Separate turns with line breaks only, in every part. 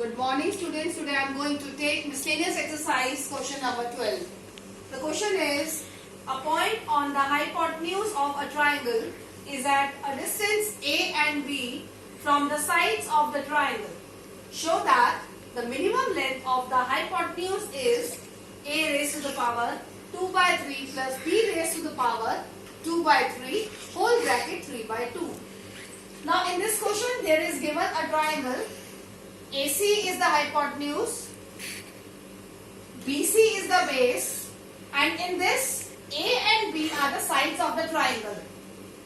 Good morning students. Today I am going to take miscellaneous exercise question number 12. The question is, a point on the hypotenuse of a triangle is at a distance A and B from the sides of the triangle. Show that the minimum length of the hypotenuse is A raised to the power 2 by 3 plus B raised to the power 2 by 3 whole bracket 3 by 2. Now in this question there is given a triangle. AC is the hypotenuse, BC is the base, and in this A and B are the sides of the triangle.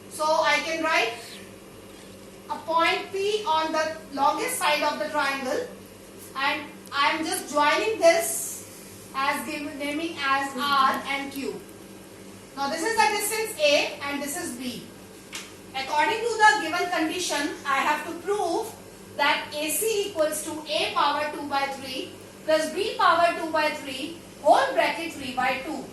So I can write a point P on the longest side of the triangle, and I am just joining this as naming as R and Q. Now this is the distance A and this is B. According to the given condition, I have to prove that AC equals to A power 2 by 3 plus B power 2 by 3 whole bracket 3 by 2.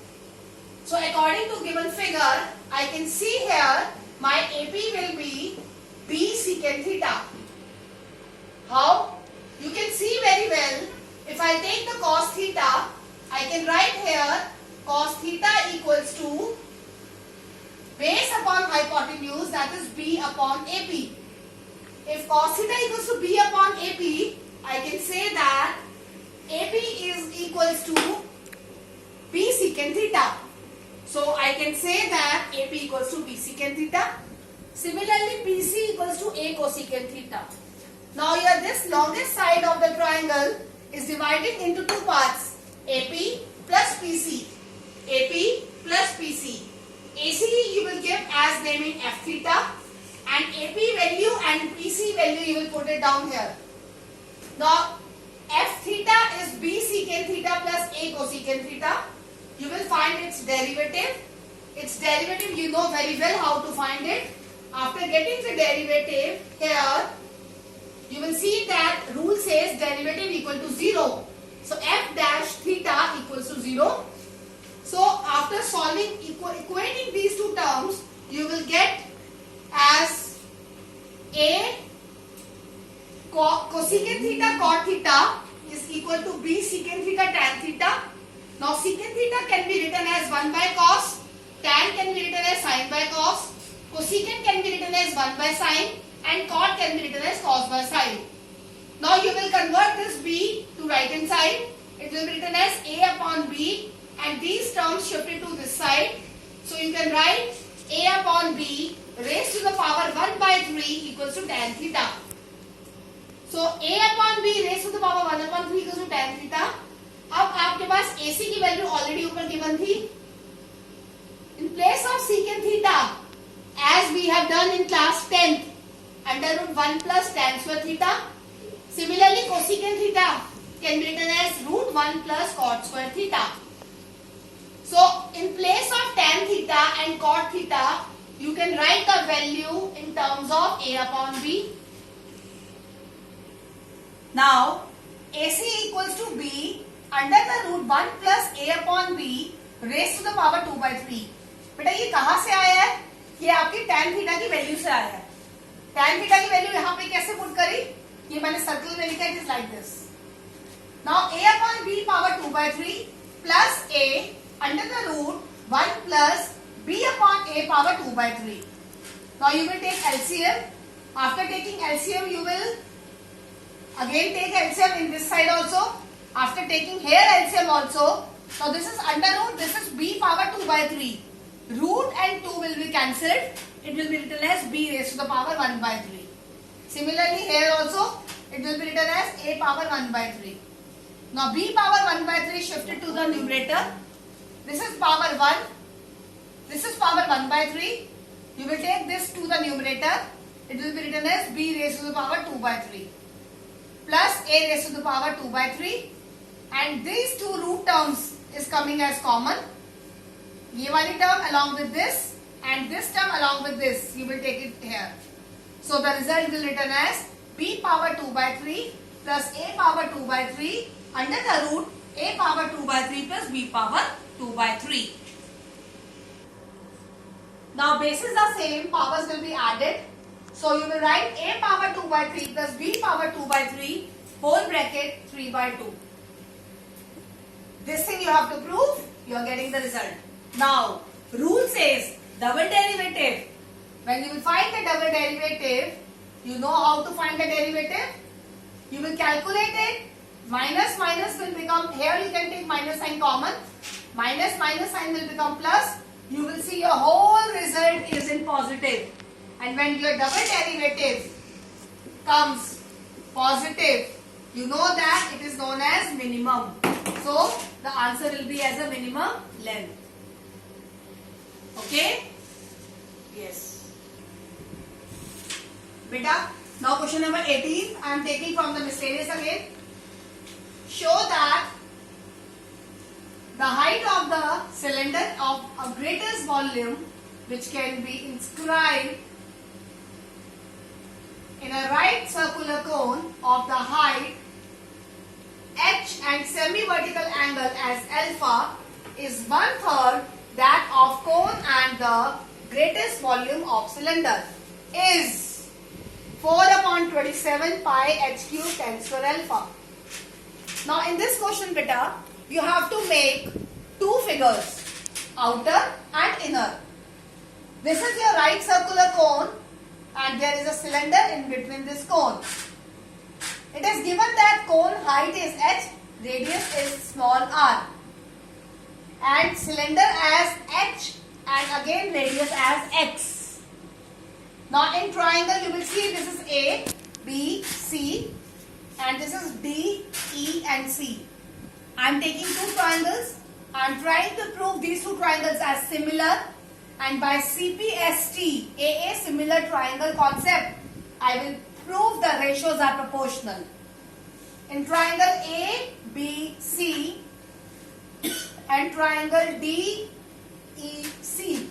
So according to given figure, I can see here my AP will be B secant theta. How? You can see very well. If I take the cos theta, I can write here cos theta equals to base upon hypotenuse, that is B upon AP. If cos theta equals to B upon AP, I can say that AP is equals to B secant theta. So I can say that AP equals to B secant theta. Similarly, BC equals to A cosecant theta. Now here this longest side of the triangle is divided into two parts, AP plus PC. AP plus PC. AC you will give as naming F theta, and AP value and PC value you will put it down here. Now F theta is B secant theta plus A cosecant theta. You will find its derivative. Its derivative you know very well how to find it. After getting the derivative here, you will see that rule says derivative equal to 0. So F dash theta equals to 0. So after solving, equating these two terms, you will get as A cosecant theta cot theta is equal to B secant theta tan theta. Now secant theta can be written as 1 by cos, tan can be written as sin by cos, cosecant can be written as 1 by sin, and cot can be written as cos by sin. Now you will convert this B to right hand side. It will be written as A upon B, and these terms shifted to this side. So you can write A upon B raised to the power 1 by 3 equals to tan theta. So A upon B raised to the power 1 upon 3 equals to tan theta. अब आपके पास AC की value already ऊपर given थी. In place of secant theta, as we have done in class 10th, under root 1 plus tan square theta. Similarly, cosecant theta can be written as root 1 plus cot square theta. So in place of tan theta and cot theta, you can write the value in terms of A upon B. Now AC equals to B under the root 1 plus A upon B raised to the power 2 by 3. बेटा ये कहाँ से आया है? ये आपकी tan theta की value से आया है. tan थीटा की वैल्यू यहाँ पे कैसे पुट करी? ये मैंने सर्कल में लिखा है, it is like this. Now A upon B power 2 by 3 plus A under the root 1 plus B upon A power 2 by 3. Now you will take LCM. After taking LCM, you will again take LCM in this side also. After taking here LCM also. So this is under root, this is B power 2 by 3. Root and 2 will be cancelled. It will be written as B raised to the power 1 by 3. Similarly here also, it will be written as A power 1 by 3. Now B power 1 by 3 shifted to the numerator. This is power 1. This is power 1 by 3. You will take this to the numerator. It will be written as B raised to the power 2 by 3. Plus A raised to the power 2 by 3. And these two root terms is coming as common. ये वाली term along with this and this term along with this. You will take it here. So the result will be written as B power 2 by 3 plus A power 2 by 3 under the root A power 2 by 3 plus B power 2 by 3. Now bases are same, powers will be added. So you will write A power 2 by 3 plus B power 2 by 3 whole bracket 3 by 2. This thing you have to prove, you are getting the result. Now, rule says double derivative. When you will find the double derivative, you know how to find the derivative? You will calculate it. Minus minus will become, here you can take minus sign common. Minus minus sign will become plus. You will see your whole result is in positive. And when your double derivative comes positive, you know that it is known as minimum. So, the answer will be as a minimum length. Okay? Yes. Beta, now question number 18. I am taking from the miscellaneous again. Show that the height of the cylinder of a greatest volume which can be inscribed in a right circular cone of the height h and semi-vertical angle as alpha is 1/3 that of cone and the greatest volume of cylinder is 4/27 pi h cube 10 square alpha. Now in this question beta, you have to make two figures, outer and inner. This is your right circular cone and there is a cylinder in between this cone. It is given that cone height is h, radius is small r, and cylinder as h and again radius as x. Now in triangle you will see this is A, B, C and this is D, E and C. I am taking two triangles. I am trying to prove these two triangles as similar, and by CPST, AA similar triangle concept, I will prove the ratios are proportional. In triangle A, B, C and triangle D, E, C,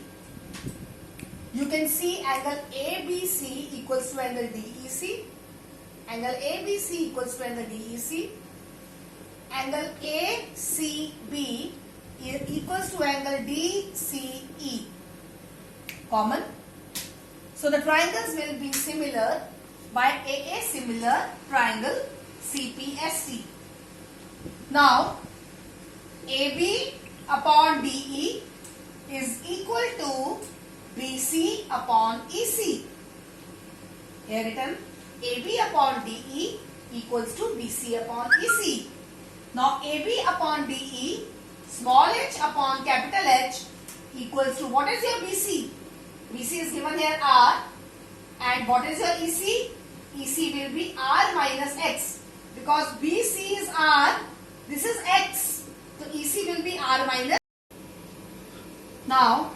you can see angle ABC equals to angle DEC, angle ABC equals to angle DEC, angle ACB equals to angle DCE. Common. So the triangles will be similar by AA similar triangle CPST. Now AB upon DE is equal to BC upon EC. Here written AB upon DE equals to BC upon EC. Now AB upon DE, small h upon capital H equals to, what is your BC? BC is given here R, and what is your EC? EC will be R minus X, because BC is R, this is X, so EC will be R minus. Now,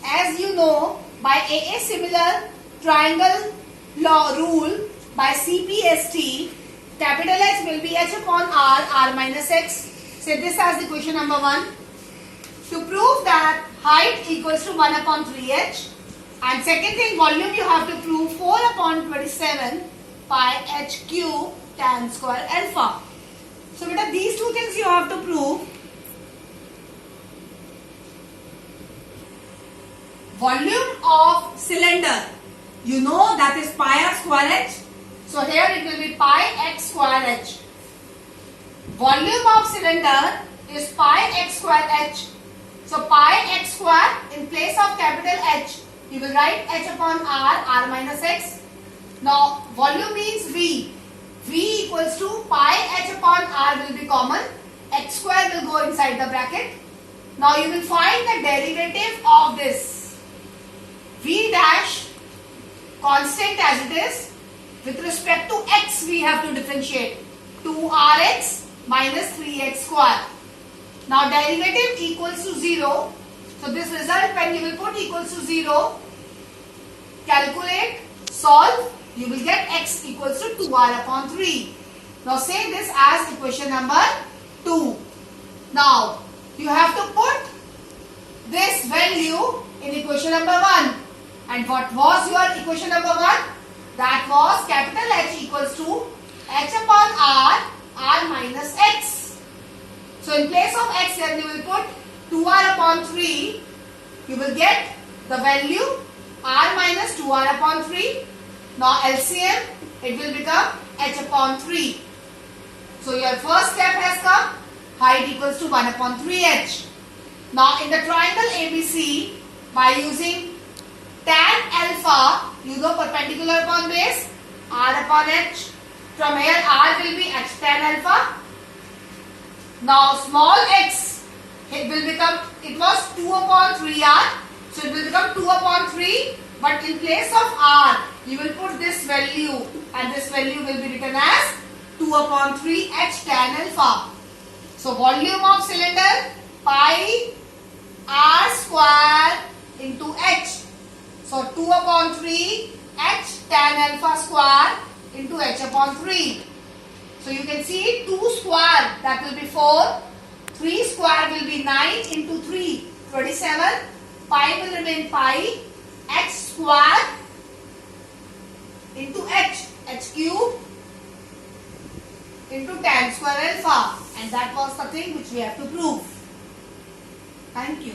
as you know, by AA similar triangle law rule, by CPST, capital H will be H upon R, R minus X. Say this as the question number 1. To prove that height equals to 1 upon 3h, and second thing, volume you have to prove 4/27 pi h cube tan square alpha. So beta, these two things you have to prove. Volume of cylinder, you know that is pi r square h. So here it will be pi x square h. Volume of cylinder is pi x square h. So pi x square, in place of capital H, you will write h upon r, r minus x. Now volume means V. V equals to pi h upon r will be common. X square will go inside the bracket. Now you will find the derivative of this. V dash constant as it is. With respect to x we have to differentiate. 2rx minus 3x square. Now derivative equals to 0. So this result, when you will put equals to 0, calculate, solve, you will get x equals to 2r upon 3. Now say this as equation number 2. Now you have to put this value in equation number 1. And what was your equation number 1? That was capital H equals to h upon r, r minus x. So in place of x here you will put 2r upon 3. You will get the value r minus 2r upon 3. Now LCM, it will become h upon 3. So your first step has come. Height equals to 1 upon 3h. Now in the triangle ABC, by using tan alpha, you know perpendicular upon base, r upon h. From here r will be h tan alpha. Now small x, it will become, it was 2 upon 3r. So it will become 2 upon 3. But in place of r, you will put this value, and this value will be written as 2 upon 3 h tan alpha. So volume of cylinder pi r square into h. So 2 upon 3 h tan alpha square into h upon 3. So you can see 2 square, that will be 4. 3 square will be 9 into 3, 27. Pi will remain pi. H square into h cube into tan square alpha, and that was the thing which we have to prove. Thank you.